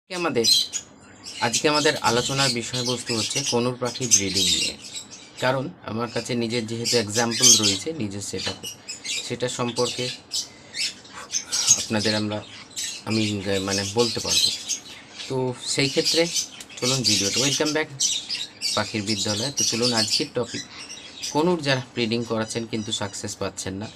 আমাদের আজকে আমাদের আলোচনার বিষয়বস্তু হচ্ছে কনুর পাখি ব্রিডিং নিয়ে। কারণ আমার কাছে নিজের যেহেতু এক্সাম্পল রয়েছে নিজের সেটা সম্পর্কে আপনাদের আমি মানে বলতে পারবো। তো সেই ক্ষেত্রে চলুন ভিডিওটা, ওয়েলকাম ব্যাক পাখির বিদ্যালয়। তো চলুন আজকের টপিক, কনুর যারা ব্রিডিং করাচ্ছেন কিন্তু সাকসেস পাচ্ছেন না,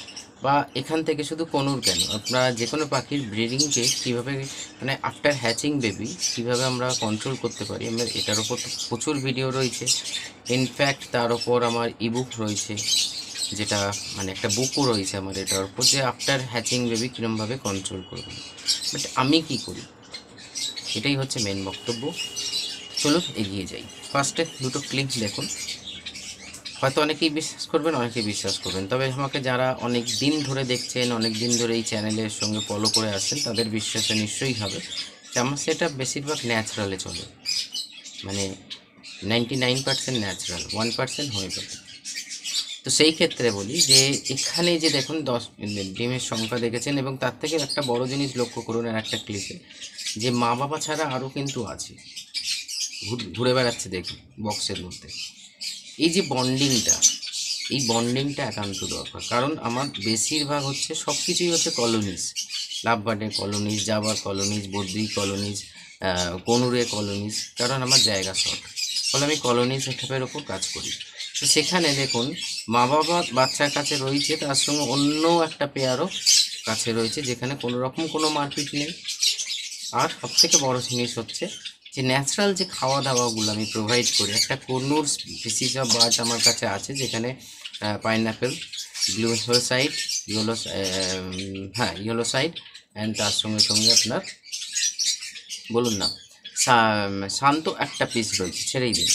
বা এখান থেকে শুধু কনুর কেন, আপনারা যে কোনো পাখির ব্রিডিংকে কীভাবে মানে আফটার হ্যাচিং বেবি কীভাবে আমরা কন্ট্রোল করতে পারি, আমার এটার ওপর তো প্রচুর ভিডিও রয়েছে। ইনফ্যাক্ট তার ওপর আমার ইবুক রয়েছে, যেটা মানে একটা বুকও রয়েছে আমার এটার ওপর, যে আফটার হ্যাচিং বেবি কীরকমভাবে কন্ট্রোল করবেন। বাট আমি কি করি, এটাই হচ্ছে মেন বক্তব্য। চলুন এগিয়ে যাই। ফার্স্টে দুটো ক্লিপ দেখুন, হয়তো অনেকেই বিশ্বাস করবেন, অনেকেই বিশ্বাস করবেন, তবে আমাকে যারা অনেক দিন ধরে দেখছেন, অনেক দিন ধরে এই চ্যানেলের সঙ্গে ফলো করে আসছেন, তাদের বিশ্বাসে নিশ্চয়ই হবে যে আমার সেটা বেশিরভাগ ন্যাচারালে চলে, মানে 99% ন্যাচারাল, 1% হয়ে যাবে। তো সেই ক্ষেত্রে বলি যে এখানে যে দেখুন 10 ডিমের সংখ্যা দেখেছেন, এবং তার থেকে একটা বড় জিনিস লক্ষ্য করুন আর একটা ক্লিপে, যে মা বাবা ছাড়া আরও কিন্তু আছে, ঘুরে বেড়াচ্ছে দেখুন বক্সের মধ্যে। এই যে বন্ডিংটা একান্ত দরকার, কারণ আমার বেশিরভাগ হচ্ছে সব কিছুই হচ্ছে কলোনিজ, লাভবার্ডের কলোনিজ, জাবার কলোনিজ, বদ্রি কলোনিজ, কনুরে কলোনিজ, কারণ আমার জায়গা শর্ট, ফলে আমি কলোনিজ সেটআপের ওপর কাজ করি। তো সেখানে দেখুন মা বাবা বাচ্চার কাছে রয়েছে, তার সঙ্গে অন্য একটা পেয়ারও কাছে রয়েছে, যেখানে কোনো রকম কোনো মারপিট নেই। আর সবথেকে বড় জিনিস হচ্ছে যে ন্যাচারাল যে খাওয়া দাওয়াগুলো আমি প্রোভাইড করি, একটা কনুর স্পিসিস অফ বার্ড আমার কাছে আছে, যেখানে পাইনঅ্যাপেল, গ্লুকোসাইড, ইয়েলোসাইড, অ্যান্ড তার সঙ্গে সঙ্গে আপনার বলুন না শান্ত একটা পিস রয়েছে, ছেড়েই দিন।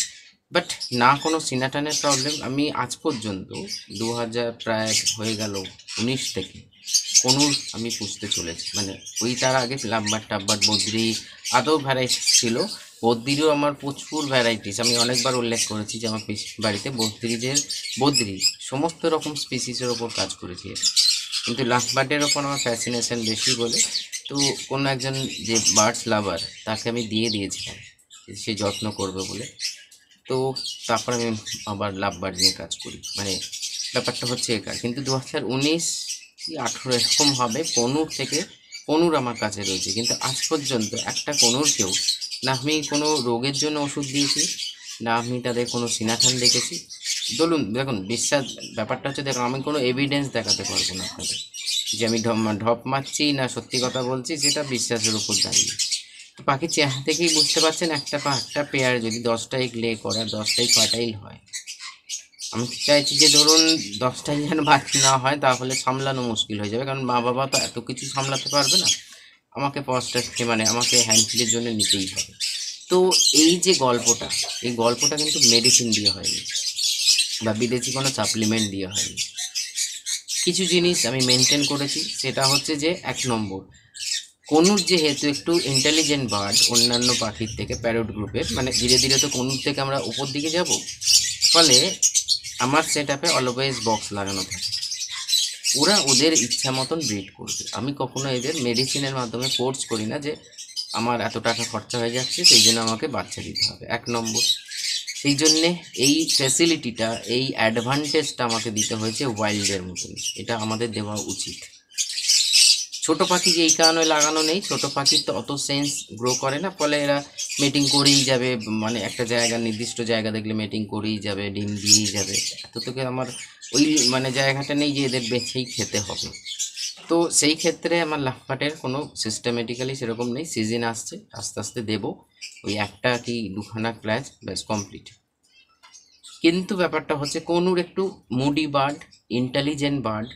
বাট না কোনো সিনাটানের প্রবলেম। আমি আজ পর্যন্ত 2000 প্রায় হয়ে গেল 19 থেকে কনুর আমি পুষতে চলেছি, মানে ওই তার আগে লাম্বার টাব্বার বদ্রি আদৌ ভ্যারাইটিস ছিল। বদ্রিরও আমার প্রচুর ভ্যারাইটিস, আমি অনেকবার উল্লেখ করেছি যে আমার বাড়িতে বদ্রি সমস্ত রকম স্পিসিসের ওপর কাজ করেছি, কিন্তু লাভবার্ডের ওপর আমার ফ্যাসিনেশন বেশি বলে, তো কোনো একজন যে বার্ডস লাভার তাকে আমি দিয়েছিলাম, সে যত্ন করবে বলে। তো তারপর আমি আবার লাভবার্ড নিয়ে কাজ করি, মানে ব্যাপারটা হচ্ছে একার। কিন্তু 2019 কি 18 এরকম হবে, কনুর আমার কাছে রয়েছে, কিন্তু আজ পর্যন্ত একটা কনুরকেও না আমি কোনো রোগের জন্য ওষুধ দিয়েছি, না আমি তাদের কোনো সিনাথান দেখেছি। দেখুন বিশ্বাস ব্যাপারটা হচ্ছে, দেখুন আমি কোনো এভিডেন্স দেখাতে পারবো না আপনাদের যে আমি ঢপ মারছি না সত্যি কথা বলছি, সেটা বিশ্বাসের উপর দাঁড়িয়ে। তো পাখির চেহারা থেকেই বুঝতে পারছেন, একটা পেয়ার যদি 10টা এগ লে করে আর 10টাই ফার্টাইল হয়, আমি চাইছি যে ধরুন 10টাই যেন বাচ্চা না হয়, তাহলে সামলানো মুশকিল হয়ে যাবে, কারণ মা বাবা তো এত কিছু সামলাতে পারবে না, আমাকে মানে আমাকে হ্যান্ডফিলের জন্য নিতেই হবে। তো এই যে গল্পটা কিন্তু মেডিসিন দিয়ে হয়নি, বা বিদেশি কোনো সাপ্লিমেন্ট দিয়ে হয়নি। কিছু জিনিস আমি মেনটেন করেছি, সেটা হচ্ছে যে 1 নম্বর, কনুর যেহেতু একটু ইন্টেলিজেন্ট বার্ড অন্যান্য পাখির থেকে, প্যারট গ্রুপের, মানে ধীরে ধীরে তো কনুর থেকে আমরা উপর দিকে যাব, ফলে আমার সেটআপে অলওয়েজ বক্স লাগানো থাকে। ওরা ওদের ইচ্ছা মতন ব্রিড করবে, আমি কখনো এদের মেডিসিনের মাধ্যমে ফোর্স করি না যে আমার এত টাকা খরচা হয়ে যাচ্ছে সেই জন্য আমাকে বাচ্চা দিতে হবে। 1 নম্বর, সেই জন্যে এই ফ্যাসিলিটিটা, এই অ্যাডভান্টেজটা আমাকে দিতে হয়েছে ওয়াইল্ডের মতন, এটা আমাদের দেওয়া উচিত। ছোটো পাখি যে এই কারণে লাগানো নেই, ছোটো পাখির তো অত সেন্স গ্রো করে না, ফলে এরা মেটিং করেই যাবে, মানে একটা নির্দিষ্ট জায়গা দেখলে মেটিং করেই যাবে, ডিম দিয়েই যাবে। এত থেকে আমার ওই মানে জায়গাটা নেই যে এদের বেছেই খেতে হবে। তো সেই ক্ষেত্রে আমার লাফাটের কোনো সিস্টেমেটিক্যালি সেরকম নেই, সিজন আসছে আস্তে আস্তে দেবো, ওই একটা কি দুখানা ক্লাচ ব্যাস কমপ্লিট। কিন্তু ব্যাপারটা হচ্ছে কনুর একটু মুডি বার্ড, ইন্টেলিজেন্ট বার্ড,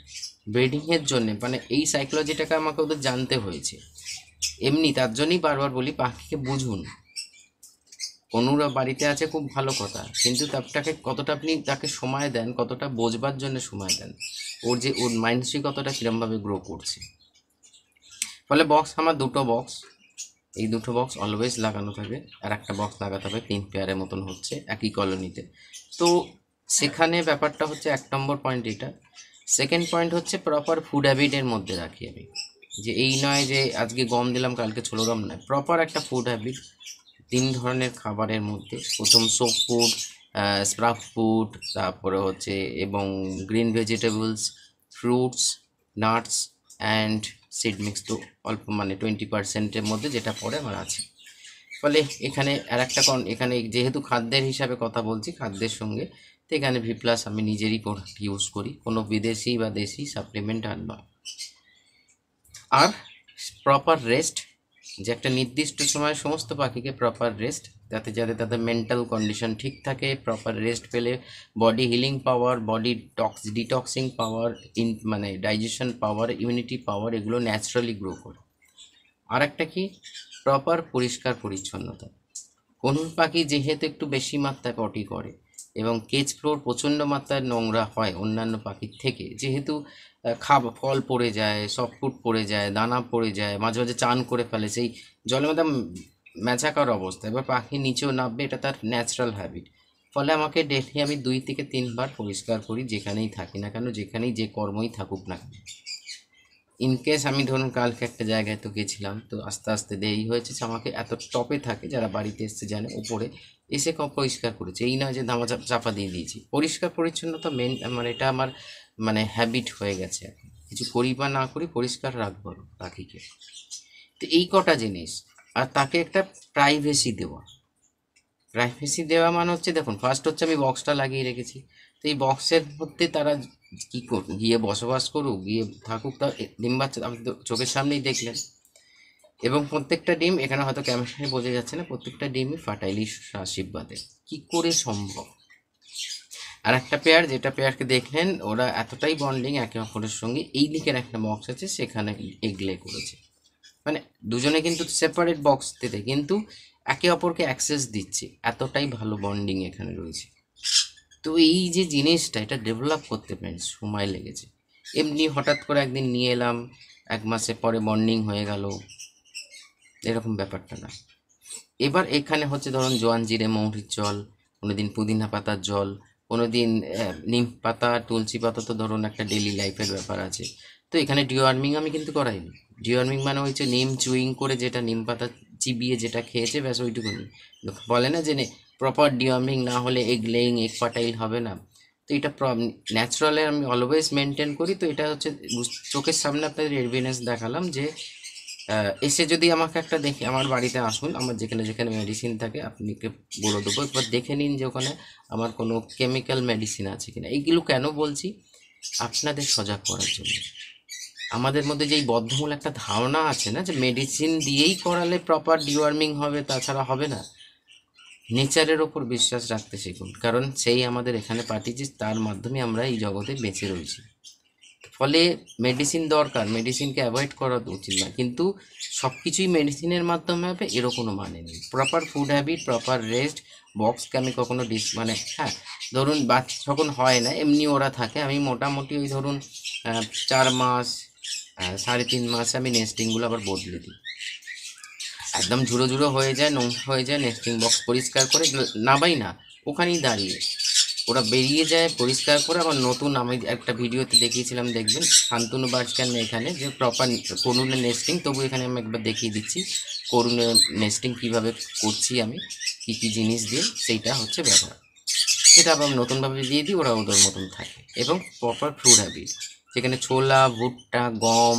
ব্রিডিংয়ের জন্যে মানে এই সাইকোলজিটাকে আমাকে ওদের জানতে হয়েছে। এমনি তার জন্যই বারবার বলি পাখিকে বুঝুন, কনুরা বাড়িতে আছে খুব ভালো কথা, কিন্তু তাকে কতটা আপনি তাকে সময় দেন, কতটা বোঝবার জন্য সময় দেন, ওর মাইন্ডসেট কতটা কীরমভাবে গ্রো করছে। ফলে বক্স আমার দুটো বক্স, এই দুটো বক্স অলওয়েজ লাগানো থাকে, আর একটা বক্স লাগাতে হবে 3 পেয়ারের মতন হচ্ছে একই কলোনিতে। তো সেখানে ব্যাপারটা হচ্ছে 1 নম্বর পয়েন্ট এটা। সেকেন্ড পয়েন্ট হচ্ছে প্রপার ফুড হ্যাবিটের মধ্যে রাখি আমি, যে এই নয় যে আজকে গম দিলাম কালকে ছোলো গম নয়, প্রপার একটা ফুড হ্যাবিট। 3 ধরনের খাবারের মধ্যে প্রথম সোপ ফুড, স্প্রাফ ফুড, তারপরে হচ্ছে এবং green vegetables, fruits, nuts and seed mix, তো অল্প মানে 20%-এর মধ্যে যেটা পড়ে আমার আছে। ফলে এখানে আর একটা এখানে যেহেতু খাদ্যের হিসাবে কথা বলছি, খাদ্যের সঙ্গে তো এখানে ভি প্লাস আমি নিজেরই প্রোডাক্ট ইউজ করি, কোনো বিদেশি বা দেশি সাপ্লিমেন্ট আর নয়। আর প্রপার রেস্ট, যে একটা নির্দিষ্ট সময় সমস্ত পাখিকে প্রপার রেস্ট, যাতে তাদের মেন্টাল কন্ডিশন ঠিক থাকে। প্রপার রেস্ট পেলে বডি হিলিং পাওয়ার, বডি ডিটক্সিং পাওয়ার, মানে ডাইজেশন পাওয়ার, ইমিউনিটি পাওয়ার, এগুলো ন্যাচারালি গ্রো করে। আর একটা কি, প্রপার পরিষ্কার পরিচ্ছন্নতা। কোনো পাখি যেহেতু একটু বেশি মাত্রায় পটি করে এবং কেজ ফ্লোর প্রচণ্ড মাত্রায় নোংরা হয় অন্যান্য পাখির থেকে, যেহেতু ফল পড়ে যায়, সফট ফুড পড়ে যায়, দানা পড়ে যায়, মাঝে মাঝে চান করে ফেলে সেই জলের মধ্যে ম্যাচাকার অবস্থা, এবার পাখি নিচেও নামবে, এটা তার ন্যাচারাল হ্যাবিট। ফলে আমাকে ডেলি আমি 2 থেকে 3 বার পরিষ্কার করি, যেখানেই থাকি না কেন, যেখানেই যে কর্মই থাকুক না কেন। ইনকেস আমি ধরুন কালকে একটা জায়গায় তো গেছিলাম, তো আস্তে আস্তে দেরি হয়েছে, আমাকে এত টপে থাকে, যারা বাড়িতে এসছে জানে, ওপরে এসে পরিষ্কার করেছে, এই নয় যে ধামা চাপা দিয়ে দিয়েছি। পরিষ্কার পরিচ্ছন্নতা মেন, মানে এটা আমার মানে হ্যাবিট হয়ে গেছে। কিছু করি বা না করি পরিষ্কার রাখবো পাখিকে। তো এই কটা জিনিস, আর তাকে একটা প্রাইভেসি দেওয়া। প্রাইভেসি দেওয়া মানে হচ্ছে, দেখুন ফার্স্ট হচ্ছে আমি বক্সটা লাগিয়ে রেখেছি, তো এই বক্সের মধ্যে তারা কী করুক, গিয়ে বসবাস করুক, গিয়ে থাকুক, তা ডিম বাচ্চা আপনি তো চোখের সামনেই দেখলেন। এবং প্রত্যেকটা ডিম, এখানে হয়তো ক্যামেরায় বোঝা যাচ্ছে না, প্রত্যেকটা ডিমই ফার্টাইলি আশীর্বাদে। কী করে সম্ভব? আর একটা পেয়ার, যেটা পেয়ারকে দেখলেন, ওরা এতটাই বন্ডিং একে অপরের সঙ্গে, এই দিকের একটা বক্স আছে সেখানে এগলে করেছে, মানে দুজনে কিন্তু সেপারেট বক্স দিতে, কিন্তু একে অপরকে অ্যাক্সেস দিচ্ছে, এতটাই ভালো বন্ডিং এখানে রয়েছে। তো এই যে জিনিসটা, এটা ডেভেলপ করতে সময় লেগেছে। এমনি হঠাৎ করে একদিন নিয়ে এলাম, 1 মাসে পরে বন্ডিং হয়ে গেল, এরকম ব্যাপারটা না। এবার এখানে হচ্ছে ধরুন জোয়ান জিরে মৌরির জল, কোনো দিন পুদিনা পাতার জল, কোনো দিন নিম পাতা, তুলসী পাতা, তো ধরুন একটা ডেলি লাইফের ব্যাপার আছে। তো এখানে ডিওয়ার্মিং আমি কিন্তু করাইনি। ডিওয়ার্মিং মানে হচ্ছে নিম চুইং করে, যেটা নিম পাতা চিবিয়ে যেটা খেয়েছে, ব্যাস ওইটুকুনি। বলে না যে প্রপার ডিওয়ার্মিং না হলে এগ লেইং, এগ ফার্টাইল হবে না, তো এটা ন্যাচারালে আমি অলওয়েজ মেনটেন করি। তো এটা হচ্ছে চোখের সামনে আপনাদের এভিডেন্স দেখালাম যে এসে যদি আমাকে একটা দেখে, আমার বাড়িতে আসুন, আমার যেখানে যেখানে মেডিসিন থাকে আপনাকে বলে দেবো, একবার দেখে নিন যে ওখানে আমার কোনো কেমিক্যাল মেডিসিন আছে কিনা। এইগুলো কেন বলছি? আপনাদের সজাগ করার জন্য। আমাদের মধ্যে যেই বদ্ধমূল একটা ধারণা আছে না, যে মেডিসিন দিয়েই করালে প্রপার ডিওয়ার্মিং হবে, তাছাড়া হবে না। নেচারের ওপর বিশ্বাস রাখতে শিখুন, কারণ সেই আমাদের এখানে পাঠিয়েছে, তার মাধ্যমে আমরা এই জগতে বেঁচে রয়েছি। ফলে মেডিসিন দরকার, মেডিসিনকে অ্যাভয়েড করা উচিত না, কিন্তু সব কিছুই মেডিসিনের মাধ্যমে হবে এরও কোনো মানে নেই। Proper food habit, proper rest, বক্সকে আমি কখনো মানে হ্যাঁ, ধরুন বাচ্চা যখন হয় না এমনি ওরা থাকে, আমি মোটামুটি ওই ধরুন 4 মাস 3.5 মাসে আমি নেস্টিংগুলো আবার বদলে দিই। একদম ঝুড়ো ঝুড়ো হয়ে যায়, নোংরা হয়ে যায়, নেস্টিং বক্স পরিষ্কার করে নামাই না, ওখানেই দাঁড়িয়ে ওরা বেরিয়ে যায় পরিষ্কার করে। আবার নতুন, আমি একটা ভিডিওতে দেখিয়েছিলাম, দেখবেন শান্তনু বার্ডস্ক্যান এখানে যে প্রপার করুণের নেস্টিং, তবু এখানে আমি একবার দেখিয়ে দিচ্ছি করুণের নেস্টিং কীভাবে করছি, আমি কী কী জিনিস দিয়ে, সেইটা হচ্ছে ব্যবহার। সেটা আবার নতুনভাবে দিয়ে দিই, ওরা ওদের মতন থাকে। এবং প্রপার ফুড হ্যাবিট, যেখানে ছোলা, ভুট্টা, গম,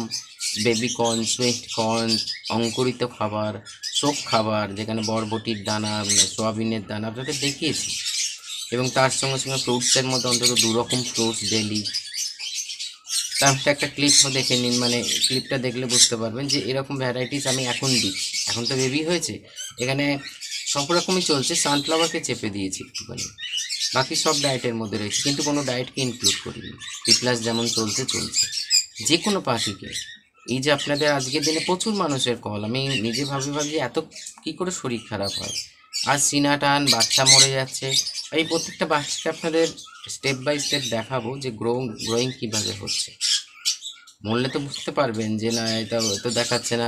বেবিকর্ন, সুইট কর্ন, অঙ্কুরিত খাবার, শোক খাবার, যেখানে বরবটির দানা, সয়াবিনের দানা আপনাদের দেখিয়েছি। এবং তার সঙ্গে সঙ্গে ফ্রুটসের মধ্যে অন্তত 2 রকম ফ্রুটস ডেলি। তার একটা ক্লিপও দেখে নিন, মানে ক্লিপটা দেখলে বুঝতে পারবেন যে এরকম ভ্যারাইটিস আমি এখন দিচ্ছি। এখন তো বেবি হয়েছে, এখানে সব রকমই চলছে, সানফ্লাওয়ারকে চেপে দিয়েছি একটুখানি, বাকি সব ডায়েটের মধ্যে রয়েছে, কিন্তু কোনো ডায়েটকে ইনক্লুড করিনি। প্লাস যেমন চলছে। যে কোনো পাখিকে, এই যে আপনাদের আজকের দিনে প্রচুর মানুষের কল, আমি নিজে ভাবি এত কী করে শরীর খারাপ হয়, আর সিনা টান, বাচ্চা মরে যাচ্ছে। এই প্রত্যেকটা বাচ্চাকে আপনাদের স্টেপ বাই স্টেপ দেখাবো যে গ্রোয়িং কীভাবে হচ্ছে। মরলে তো বুঝতে পারবেন যে না, এটা তো দেখাচ্ছে না,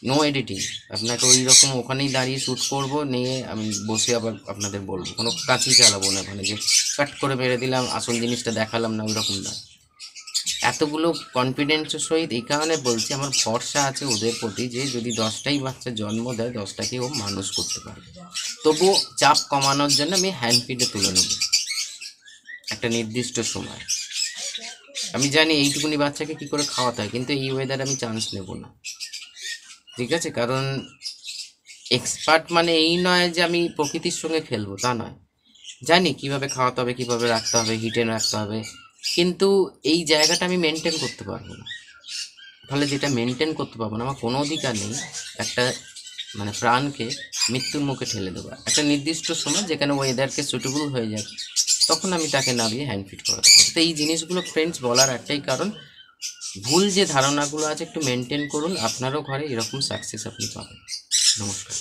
নো এডিটিং, আপনাকে ওই রকম ওখানেই দাঁড়িয়ে শ্যুট করবো, নিয়ে আমি বসে আবার আপনাদের বলবো, কোনো কাজই চালাবো না ওখানে, যে কাট করে মেরে দিলাম, আসল জিনিসটা দেখালাম না, ওই রকম না। এতগুলো কনফিডেন্সের সহিত এই কারণে বলছি, আমার ভরসা আছে ওদের প্রতি যে যদি 10টাই বাচ্চা জন্ম দেয় 10টাকে ও মানুষ করতে পারবে। তবুও চাপ কমানোর জন্য আমি হ্যান্ড ফিডে তুলে নেব একটা নির্দিষ্ট সময়। আমি জানি এইটুকুনি বাচ্চাকে কী করে খাওয়াতে হয়, কিন্তু এই ওয়েদার আমি চান্স নেব না, ঠিক আছে? কারণ এক্সপার্ট মানে এই নয় যে আমি প্রকৃতির সঙ্গে খেলবো, তা নয়। জানি কিভাবে খাওয়াতে হবে, কিভাবে রাখতে হবে, হিটে রাখতে হবে, কিন্তু এই জায়গাটা আমি মেনটেন করতে পারবো না। তাহলে যেটা মেনটেন করতে পারবো না, আমার কোনো অধিকার নেই একটা মানে প্রাণকে মৃত্যুর মুখে ঠেলে দেবো। একটা নির্দিষ্ট সময় যেখানে ওয়েদারকে সুটেবল হয়ে যাবে, তখন আমি তাকে নামিয়ে হ্যান্ড ফিট করাতে পারবো। তো এই জিনিসগুলো ফ্রেন্ডস বলার একটাই কারণ, ভুল যে ধারণাগুলো আছে একটু মেনটেন করুন, আপনারও ঘরে এরকম সাকসেস আপনি পাবেন। নমস্কার।